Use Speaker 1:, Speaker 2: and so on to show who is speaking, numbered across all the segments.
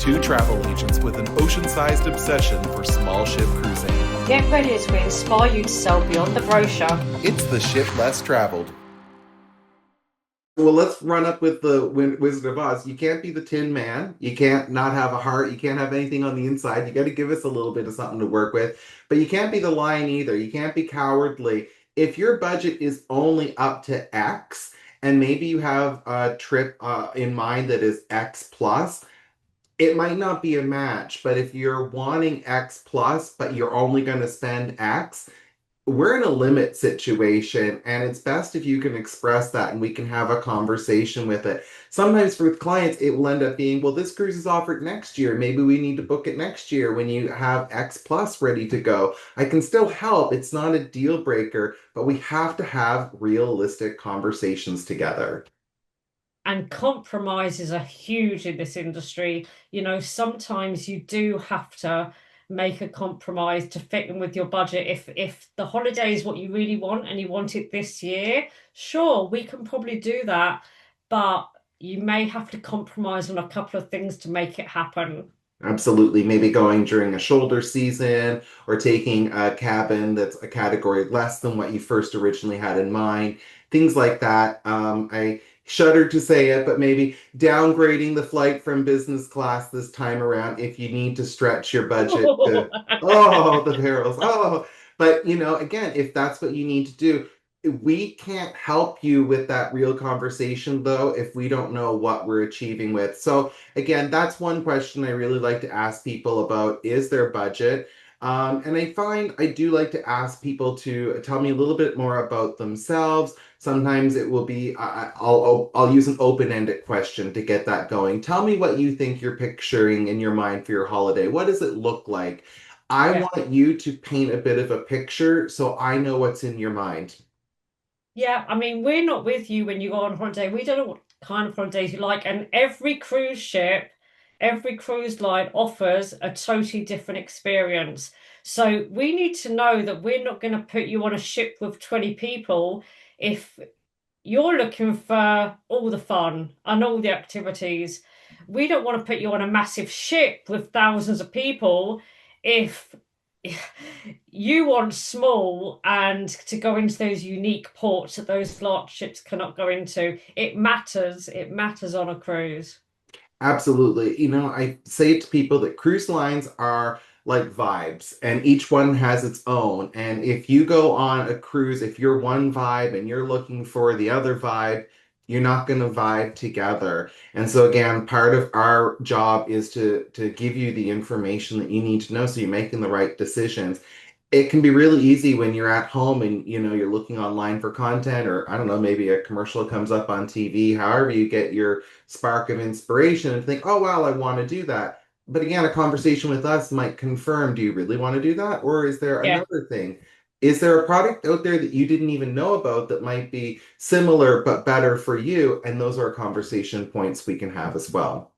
Speaker 1: Two travel agents with an ocean-sized obsession for small ship cruising.
Speaker 2: Get ready as we inspire you to sail beyond the brochure.
Speaker 1: It's the ship less traveled.
Speaker 3: Well, let's run up with the Wizard of Oz. You can't be the Tin Man. You can't not have a heart. You can't have anything on the inside. You got to give us a little bit of something to work with. But you can't be the lion either. You can't be cowardly. If your budget is only up to X, and maybe you have a trip in mind that is X plus, it might not be a match. But if you're wanting X plus, but you're only going to spend X, we're in a limit situation, and it's best if you can express that and we can have a conversation with it. Sometimes for clients it will end up being, well, this cruise is offered next year, maybe we need to book it next year when you have X plus ready to go. I can still help, it's not a deal breaker, but we have to have realistic conversations together.
Speaker 2: And compromises are huge in this industry. Sometimes you do have to make a compromise to fit in with your budget. If the holiday is what you really want and you want it this year, sure, we can probably do that, but you may have to compromise on a couple of things to make it happen.
Speaker 3: Absolutely. Maybe going during a shoulder season or taking a cabin that's a category less than what you first originally had in mind. Things like that. I shudder to say it, but maybe downgrading the flight from business class this time around if you need to stretch your budget to, oh, the perils. Oh, but again, if that's what you need to do, we can't help you with that real conversation though if we don't know what we're achieving with. So again, that's one question I really like to ask people about is their budget. And I find I do like to ask people to tell me a little bit more about themselves. Sometimes it will be I'll use an open-ended question to get that going. Tell me what you think you're picturing in your mind for your holiday. What does it look like? I
Speaker 2: Yeah.
Speaker 3: want you to paint a bit of a picture so I know what's in your mind.
Speaker 2: Yeah, I mean, we're not with you when you go on holiday. We don't know what kind of holidays you like. And every cruise ship, every cruise line offers a totally different experience. So we need to know that we're not going to put you on a ship with 20 people if you're looking for all the fun and all the activities. We don't want to put you on a massive ship with thousands of people if you want small and to go into those unique ports that those large ships cannot go into. It matters on a cruise.
Speaker 3: Absolutely. I say to people that cruise lines are like vibes, and each one has its own. And if you go on a cruise, if you're one vibe and you're looking for the other vibe, you're not going to vibe together. And so again, part of our job is to give you the information that you need to know so you're making the right decisions. It can be really easy when you're at home and you're looking online for content, or I don't know, maybe a commercial comes up on TV, however you get your spark of inspiration and think, oh wow, I want to do that. But again, a conversation with us might confirm, do you really want to do that, or is there
Speaker 2: Yeah,
Speaker 3: another thing? Is there a product out there that you didn't even know about that might be similar but better for you? And those are conversation points we can have as well.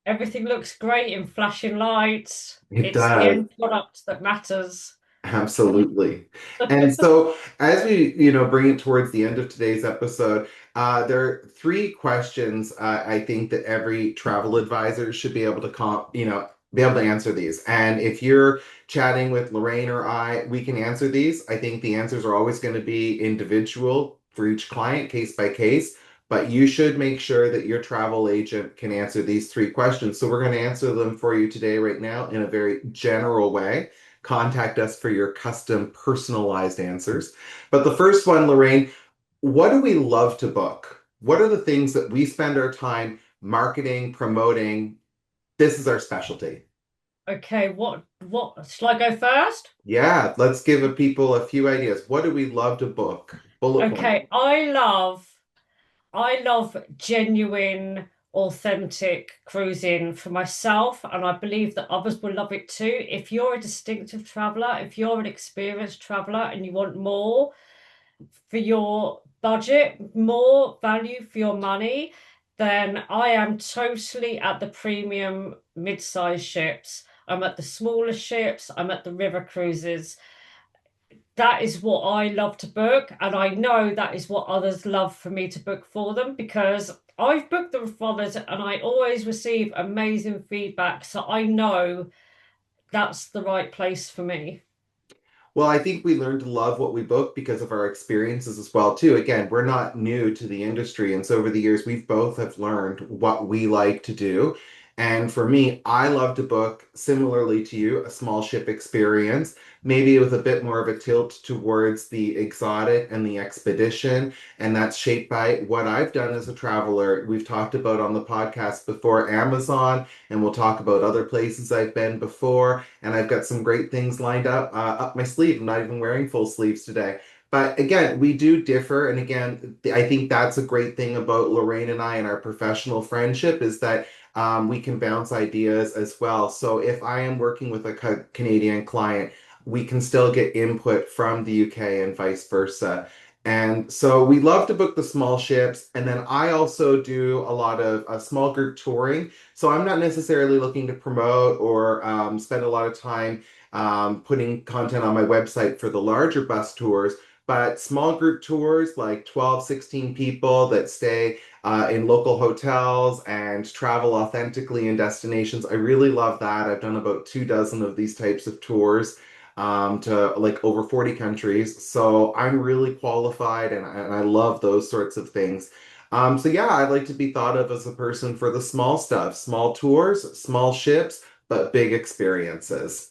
Speaker 2: everything looks great in flashing lights.
Speaker 3: It
Speaker 2: It's the
Speaker 3: does.
Speaker 2: end product that matters.
Speaker 3: Absolutely. And so as we, bring it towards the end of today's episode, there are three questions I think that every travel advisor should be able to be able to answer these. And if you're chatting with Lorraine or I, we can answer these. I think the answers are always going to be individual for each client, case by case. But you should make sure that your travel agent can answer these three questions. So we're going to answer them for you today, right now, in a very general way. Contact us for your custom personalized answers. But the first one, Lorraine, what do we love to book? What are the things that we spend our time marketing, promoting? This is our specialty.
Speaker 2: Okay, what shall I go first?
Speaker 3: Yeah, let's give people a few ideas. What do we love to book? Bullet point.
Speaker 2: Okay, I love genuine, authentic cruising for myself, and I believe that others will love it too. If you're a distinctive traveler, if you're an experienced traveler and you want more for your budget, more value for your money, then I am totally at the premium mid-sized ships. I'm at the smaller ships, I'm at the river cruises. That is what I love to book, and I know that is what others love for me to book for them because I've booked them from others and I always receive amazing feedback. So I know that's the right place for me.
Speaker 3: Well, I think we learned to love what we book because of our experiences as well, too. Again, we're not new to the industry, and so over the years, we've both have learned what we like to do. And for me, I love to book similarly to you, a small ship experience, maybe with a bit more of a tilt towards the exotic and the expedition. And that's shaped by what I've done as a traveler. We've talked about on the podcast before Amazon, and we'll talk about other places I've been before. And I've got some great things lined up my sleeve. I'm not even wearing full sleeves today. But again, we do differ. And again, I think that's a great thing about Lorraine and I and our professional friendship is that we can bounce ideas as well. So if I am working with a Canadian client, we can still get input from the UK and vice versa. And so we love to book the small ships. And then I also do a lot of small group touring. So I'm not necessarily looking to promote or spend a lot of time putting content on my website for the larger bus tours, but small group tours like 12, 16 people that stay in local hotels and travel authentically in destinations. I really love that. I've done about 2 dozen of these types of tours to like over 40 countries. So I'm really qualified and I love those sorts of things. So yeah, I'd like to be thought of as a person for the small stuff, small tours, small ships, but big experiences.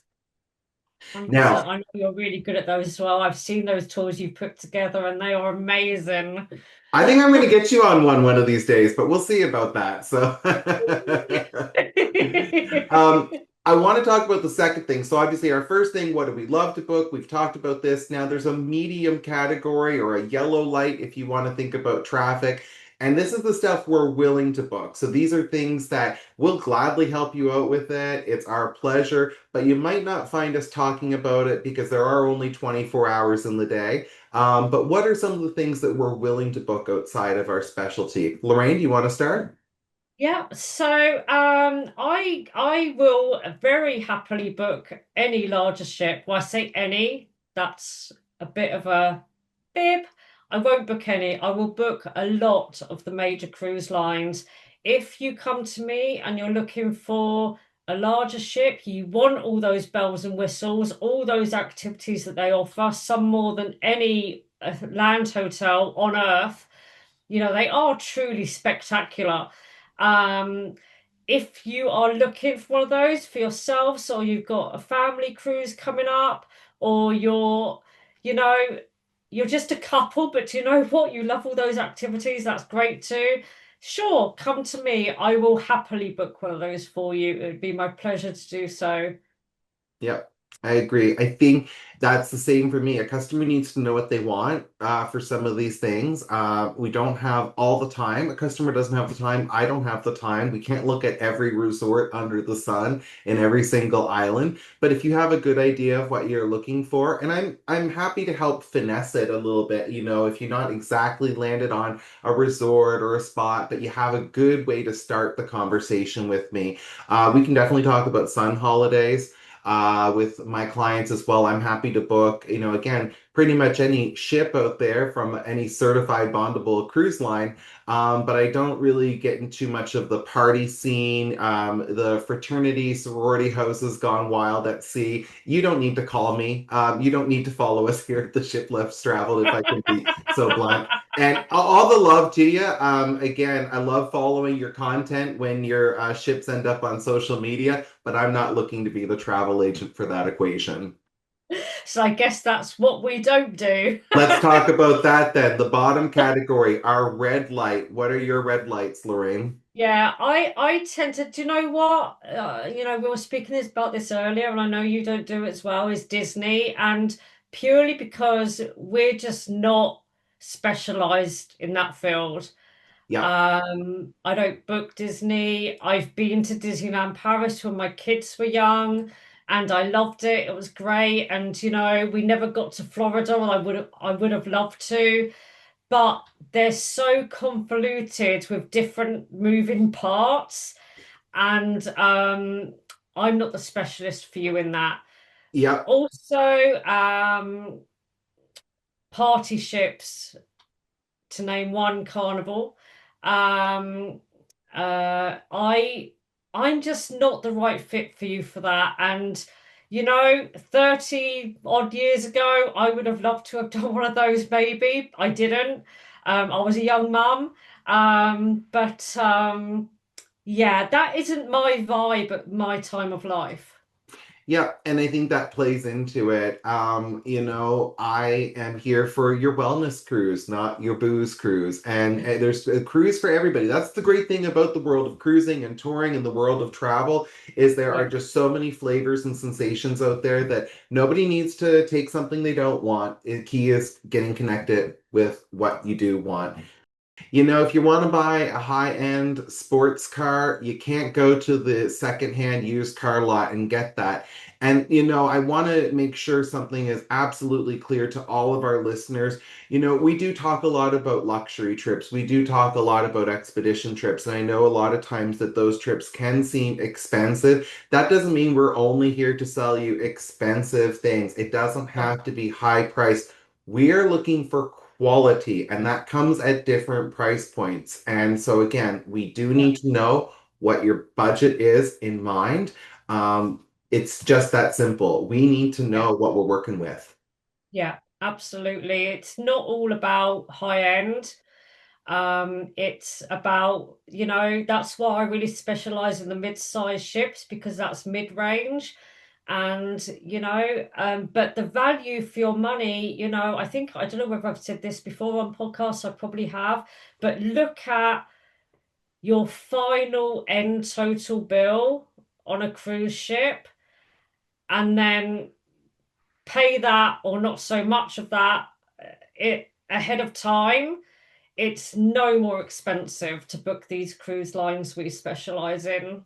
Speaker 2: 100%.
Speaker 3: Now,
Speaker 2: I know you're really good at those as well. I've seen those tours you've put together and they are amazing.
Speaker 3: I think I'm going to get you on one of these days, but we'll see about that. So, um, I want to talk about the second thing. So, obviously, our first thing, what do we love to book? We've talked about this. Now, there's a medium category or a yellow light if you want to think about traffic. And this is the stuff we're willing to book. So, these are things that we'll gladly help you out with it. It's our pleasure, but you might not find us talking about it because there are only 24 hours in the day. But what are some of the things that we're willing to book outside of our specialty? Lorraine, do you want to start?
Speaker 2: Yeah, so I will very happily book any larger ship. When I say any, that's a bit of a fib. I won't book any. I will book a lot of the major cruise lines. If you come to me and you're looking for a larger ship, you want all those bells and whistles, all those activities that they offer, some more than any land hotel on earth. You know, they are truly spectacular. Um, if you are looking for one of those for yourselves, or you've got a family cruise coming up, or you know, you're just a couple, but you know what? You love all those activities. That's great too. Sure, come to me. I will happily book one of those for you. It would be my pleasure to do so.
Speaker 3: Yep, I agree. I think that's the same for me. A customer needs to know what they want for some of these things. We don't have all the time. A customer doesn't have the time. I don't have the time. We can't look at every resort under the sun in every single island. But if you have a good idea of what you're looking for, and I'm happy to help finesse it a little bit. You know, if you're not exactly landed on a resort or a spot, but you have a good way to start the conversation with me, we can definitely talk about sun holidays with my clients as well. I'm happy to book, you know, again, pretty much any ship out there from any certified bondable cruise line. But I don't really get into much of the party scene, the fraternity, sorority houses gone wild at sea. You don't need to call me. You don't need to follow us here at the Ship Left Traveled, if I can be so blunt. And all the love to you. Again, I love following your content when your ships end up on social media, but I'm not looking to be the travel agent for that equation.
Speaker 2: So I guess that's what we don't do.
Speaker 3: Let's talk about that then. The bottom category, our red light. What are your red lights, Lorraine?
Speaker 2: Yeah, I tend to, do you know what? You know, we were speaking about this earlier, and I know you don't do it as well, is Disney. And purely because we're just not specialized in that field.
Speaker 3: Yep.
Speaker 2: I don't book Disney. I've been to Disneyland Paris when my kids were young, and I loved it. It was great. And you know, we never got to Florida, and I would have loved to, but they're so convoluted with different moving parts, and I'm not the specialist for you in that.
Speaker 3: Yep.
Speaker 2: Also, party ships, to name one, Carnival. Um, I'm just not the right fit for you for that. And 30 odd years ago, I would have loved to have done one of those, maybe. I didn't. I was a young mum. But yeah, that isn't my vibe at my time of life.
Speaker 3: Yeah, and I think that plays into it. I am here for your wellness cruise, not your booze cruise. And there's a cruise for everybody. That's the great thing about the world of cruising and touring and the world of travel is there are
Speaker 2: Yeah,
Speaker 3: just so many flavors and sensations out there that nobody needs to take something they don't want. The key is getting connected with what you do want. If you want to buy a high-end sports car, you can't go to the secondhand used car lot and get that. And, I want to make sure something is absolutely clear to all of our listeners. We do talk a lot about luxury trips. We do talk a lot about expedition trips. And I know a lot of times that those trips can seem expensive. That doesn't mean we're only here to sell you expensive things. It doesn't
Speaker 2: yeah,
Speaker 3: have to be high priced. We are looking for quality, and that comes at different price points. And so, again, we do
Speaker 2: yeah,
Speaker 3: need to know what your budget is in mind. It's just that simple. We need to
Speaker 2: yeah.
Speaker 3: know what we're working with.
Speaker 2: Yeah, absolutely. It's not all about high end. It's about, that's why I really specialize in the mid-sized ships because that's mid-range. And, but the value for your money, I don't know whether I've said this before on podcasts, I probably have, but look at your final end total bill on a cruise ship and then pay that or not so much of that it ahead of time. It's no more expensive to book these cruise lines we specialize in.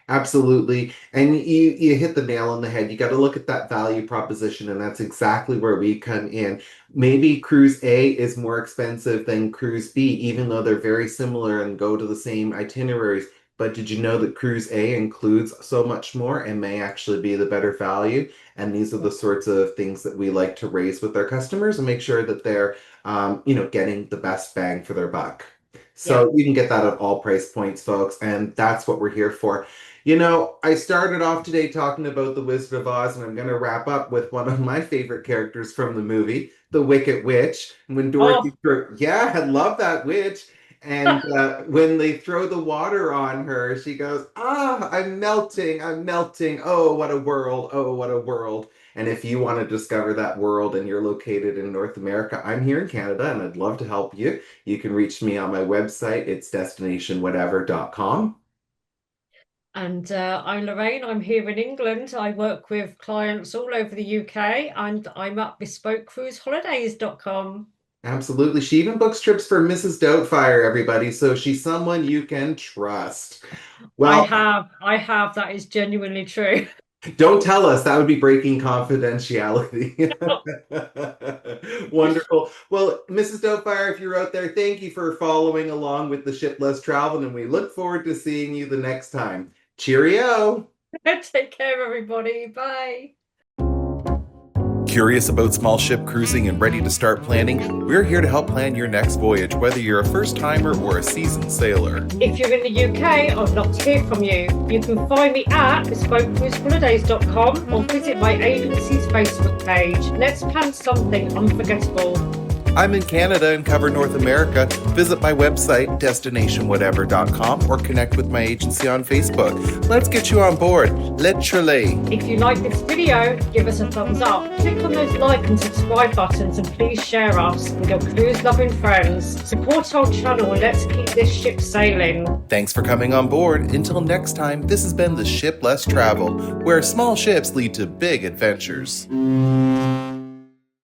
Speaker 3: Absolutely. And you hit the nail on the head. You got to look at that value proposition, and that's exactly where we come in. Maybe cruise A is more expensive than cruise B, even though they're very similar and go to the same itineraries. But did you know that cruise A includes so much more and may actually be the better value? And these are the sorts of things that we like to raise with our customers and make sure that they're, getting the best bang for their buck.
Speaker 2: Yeah.
Speaker 3: So you can get that at all price points, folks, and that's what we're here for. I started off today talking about the Wizard of Oz, and I'm going to wrap up with one of my favorite characters from the movie, the Wicked Witch. When
Speaker 2: Oh,
Speaker 3: yeah, I love that witch. And when they throw the water on her, she goes, "Ah, I'm melting, I'm melting. Oh, what a world. Oh, what a world." And if you want to discover that world and you're located in North America, I'm here in Canada and I'd love to help you. You can reach me on my website. It's destinationwhatever.com.
Speaker 2: and I'm Lorraine. I'm here in England. I work with clients all over the UK and I'm at bespokecruiseholidays.com.
Speaker 3: Absolutely. She even books trips for Mrs. Doubtfire, everybody. So she's someone you can trust.
Speaker 2: I
Speaker 3: Well,
Speaker 2: have, I have, that is genuinely true.
Speaker 3: don't tell us. That would be breaking confidentiality. Wonderful. Well, Mrs. Doubtfire, if you're out there, thank you for following along with the Ship Less Traveled, and we look forward to seeing you the next time. Cheerio.
Speaker 2: Take care, everybody. Bye.
Speaker 1: Curious about small ship cruising and ready to start planning? We're here to help plan your next voyage, whether you're a first timer or a seasoned sailor.
Speaker 2: If you're in the UK, I'd love to hear from you. You can find me at bespokecruiseholidays.com or visit my agency's Facebook page. Let's plan something unforgettable.
Speaker 1: I'm in Canada and cover North America. Visit my website, destinationwhatever.com, or connect with my agency on Facebook. Let's get you on board. Literally.
Speaker 2: If you like this video, give us a thumbs up. Click on those like and subscribe buttons and please share us with your cruise-loving friends. Support our channel and let's keep this ship sailing.
Speaker 1: Thanks for coming on board. Until next time, this has been the Ship Less Traveled, where small ships lead to big adventures.